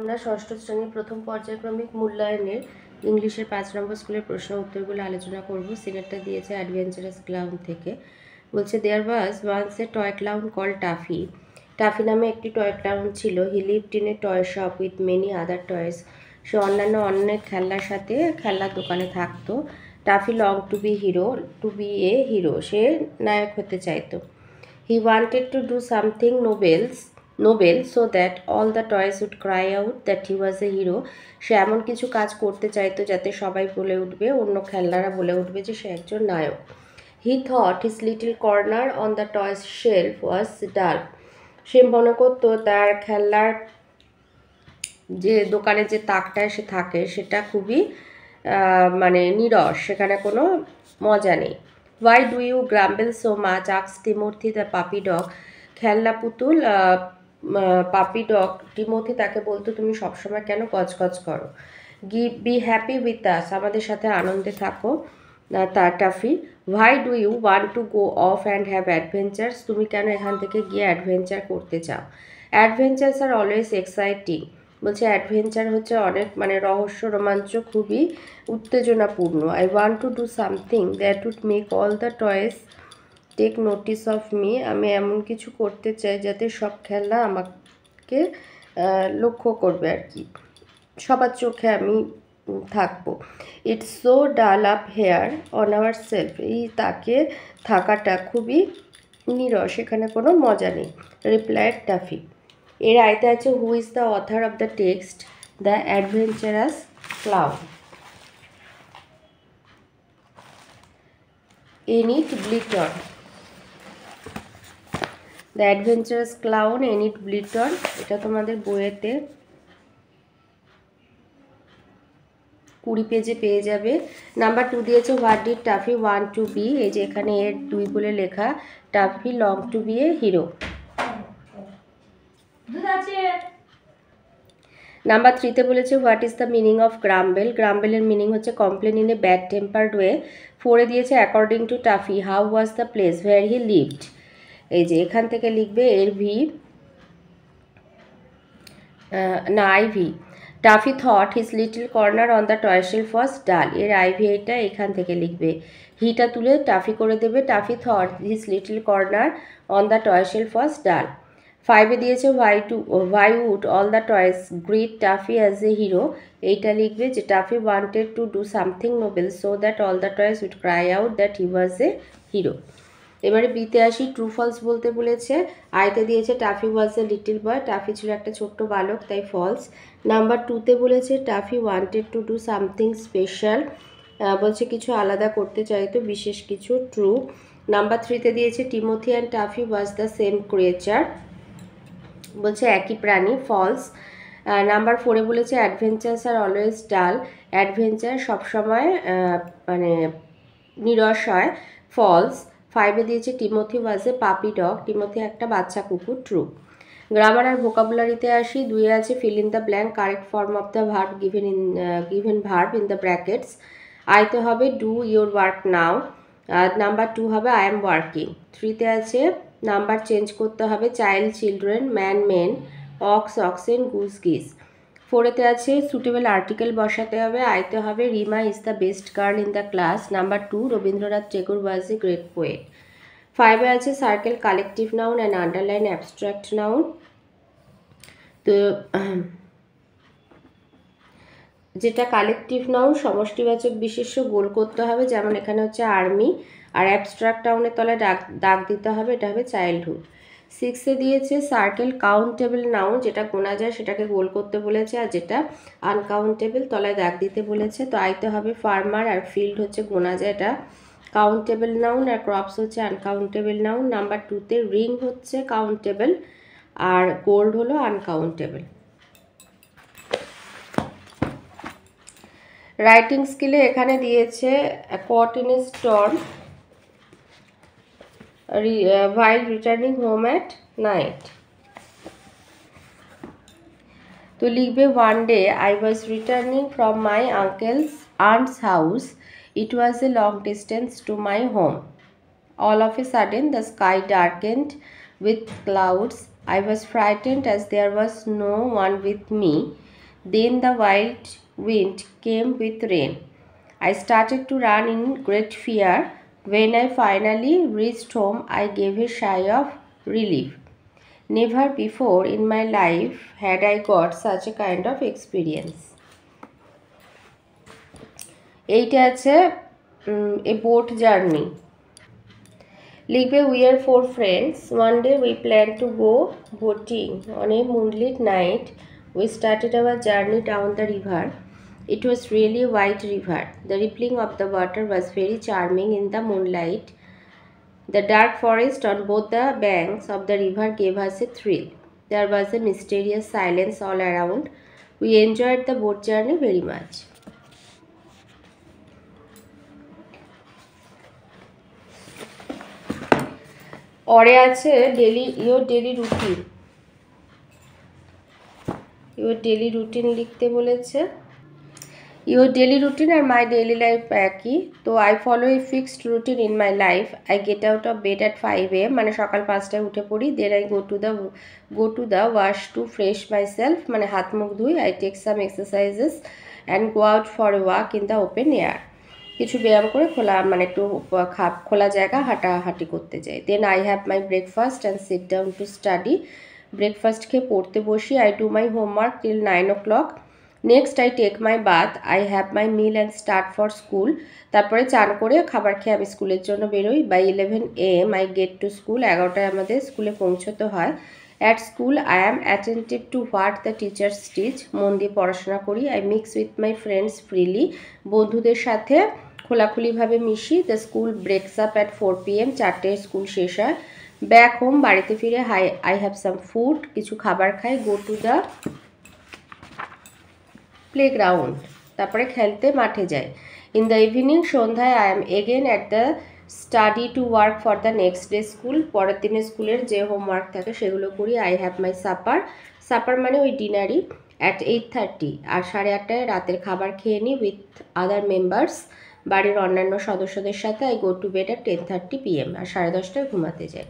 আমরা ষষ্ঠ শ্রেণীর প্রথম পর্যায়ক্রমিক মূল্যায়নের ইংলিশের 5 নম্বর স্কুলের প্রশ্ন উত্তরগুলো আলোচনা করব। সিলেক্টটা দিয়েছে অ্যাডভেঞ্চারাস ক্লাউন থেকে। বলছে there was once a toy clown call Taffy. Taffy নামে একটি টয় ক্লাউন ছিল। He lived in a toy shop with many other toys. সে অনেক খেলনার সাথে খেলনার দোকানে থাকতো। Taffy long to be a hero. সে নায়ক হতে চাইতো। He wanted to do something noble so that all the toys would cry out that he was a hero. সে এমন কিছু কাজ করতে চাইতো যাতে সবাই বলে উঠবে, অন্য খেলনারা বলে উঠবে যে সে একজন নায়ক। He thought his little corner on the toys shelf was dull. সে মনে করতো তার খেলনার যে দোকানে যে তাকটায় সে থাকে সেটা খুবই নীরস, সেখানে কোনো মজা নেই। Why do you grumble so much asks Timothy the puppy dog. খেলনা পুতুল পাপি ডগ টিমোথি তাকে বলতো তুমি সবসময় কেন গজগজ করো। বি হ্যাপি উইথ আস, আমাদের সাথে আনন্দে থাকো। তার Taffy why do you want to go off and have adventures, তুমি কেন এখান থেকে গিয়ে অ্যাডভেঞ্চার করতে চাও। অ্যাডভেঞ্চার্স আর অলওয়েজ এক্সাইটিং, বলছে অ্যাডভেঞ্চার হচ্ছে অনেক রহস্য রোমাঞ্চ, খুবই উত্তেজনাপূর্ণ। I want to do something that would make all the toys take notice of me. আমি এমন কিছু করতে চাই যাতে সব খেলনা আমাকে লক্ষ্য করবে আর কি, সবার চোখে আমি থাকবো। It's so dull up here on our shelf, এই তাকে থাকাটা খুবই নীরস, এখানে কোনো মজা নেই। Replied Taffy. এর আয়তে আছে who is the author of the text the adventurous clown. Enid Blyton. The adventurous clown Enid Blyton, এটা তোমাদের বইয়েতে 20 পেজে পেয়ে যাবে। নাম্বার 2 দিয়েছে what did Taffy want to be, এই যে এখানে এর 2 বলে লেখা। Taffy long to be a hero. Number 3তে বলেছে what is the meaning of grumble. গ্রাম্বেলের মিনিং হচ্ছে complain in a bad tempered way. 4এ দিয়েছে according to Taffy how was the place where he lived. এই যে এখান থেকে লিখবে এর ভি আইভি। Taffy thought his little corner on the toy shelf was ডাল, এর আইভি এটা এখান থেকে লিখবে। হিটা তুলে টাফি করে দেবে। Taffy thought his little corner on the toy shelf was dull. 5এ দিয়েছে why would all the toys greet Taffy as a hero, এইটা লিখবে যে Taffy wanted to do something noble so that all the toys would cry out that he was a hero. এবারে বিতে আসি, true false বলতে বলেছে। আয়তে দিয়েছে Taffy was a little boy, Taffy ছিল একটা ছোট্ট বালক, তাই ফলস। নাম্বার 2তে বলেছে toffee wanted to do something special, বলছে কিছু আলাদা করতে চাইতো, বিশেষ কিছু, ট্রু। নাম্বার 3তে দিয়েছে Timothy and toffee was the same creature, বলছে একই প্রাণী, ফলস। নাম্বার 4এ বলেছে অ্যাডভেঞ্চার্স আর অলওয়েজ ডাল, অ্যাডভেঞ্চার সবসময় নিরস হয়, ফলস। 5এ দিয়েছে টিমোথি ওয়াজ এ পাপি ডগ, টিমোথি একটা বাচ্চা কুকুর, ট্রু। গ্রামার আর ভোকাবুলারিতে আসি। 2এ আছে fill in the blank, correct form of the verb given verb in the brackets. আইতে হবে do your work now. Number 2 হবে আই এম ওয়ার্কিং। 3তে আছে নাম্বার চেঞ্জ করতে হবে, child children, man men, ox oxen, goose geese. 4এতে আছে suitable article বসাতে হবে। আইতে হবে Rima is the best girl in the class. Number 2 Rabindranath Tagore was a great poet. 5এ আছে circle collective noun and underline abstract noun. তো যেটা কালেকটিভ নাউন সমষ্টিবাচক বিশেষ্য গোল করতে হবে, যেমন এখানে হচ্ছে আর্মি, আর অ্যাবস্ট্রাক্ট নাউনের তলায় দাগ দিতে হবে, এটা হবে চাইল্ডহুড। 6এ দিয়েছে সার্কেল কাউন্টেবল নাউন, যেটা গোনা যায় সেটাকে গোল করতে বলেছে, আর যেটা আনকাউন্টেবল তলায় দাগ দিতে বলেছে। তো আইতে হবে ফার্মার আর ফিল্ড হচ্ছে গোনা যায়, এটা কাউন্টেবল নাউন, আর ক্রপস হচ্ছে আনকাউন্টেবল নাউন। নাম্বার 2তে রিং হচ্ছে কাউন্টেবল আর গোল্ড হলো আনকাউন্টেবল। রাইটিং স্কিলে এখানে দিয়েছে caught in a storm while returning home at night। তো লিখবে one day I was returning from my aunt's house. It was a long distance to my home. All of a sudden the sky darkened with clouds. I was frightened as there was no one with me. Then the wild wind came with rain. I started to run in great fear. When I finally reached home, I gave a sigh of relief. Never before in my life had I got such a kind of experience. এইটা আছে a boat journey. লিখবে we are 4 friends. One day we planned to go boating. On a moonlit night, we started our journey down the river. It was really a wide river. The rippling of the water was very charming in the moonlight. The dark forest on both the banks of the river gave us a thrill. There was a mysterious silence all around. We enjoyed the boat journey very much. পরে আছে your daily routine লিখতে বলেছে। Your daily routine R my daily life একই। তো I follow a fixed routine in my life. I get out of bed at 5 AM, মানে সকাল 5টায় উঠে পড়ি। Then I go to the wash to fresh myself, মানে হাত মুখ ধুই। I take some exercises and go out for a walk in the open air. কিছু ব্যায়াম করে মানে একটু খোলা জায়গা হাঁটাহাঁটি করতে যাই। Then I have my breakfast and sit down to study. Breakfast খেয়ে পড়তে বসি। I do my homework till 9 o'clock. Next I take my bath. I have my meal and start for school. তারপরে চান করে খাবার খেয়ে আমি স্কুলের জন্য বেরোই। By 11 AM I get to school. 11টায় আমাদের স্কুলে পৌঁছতে হয়। At school I am attentive to what the teachers teach. মন দিয়ে পড়াশোনা করি। I mix with my friends freely. বন্ধুদের সাথে খোলাখুলিভাবে মিশি। The school breaks up at 4 PM. 4টায় school শেষ হয়। Back home, বাড়িতে ফিরে I have some food. কিছু খাবার খাই। Go to the playground. তারপরে খেলতে মাঠে যাই। In the evening, সন্ধ্যায় I am again at the study to work for the next day school. পরের দিনে স্কুলের যে হোমওয়ার্ক থাকে সেগুলো করি। I have my supper মানে ওই ডিনারই at 8:30, আর 8:30টায় রাতের খাবার খেয়ে নিই with other members, বাড়ির অন্যান্য সদস্যদের সাথে। I go to bed at 10:30 PM, আর 10:30টায় ঘুমাতে যাই।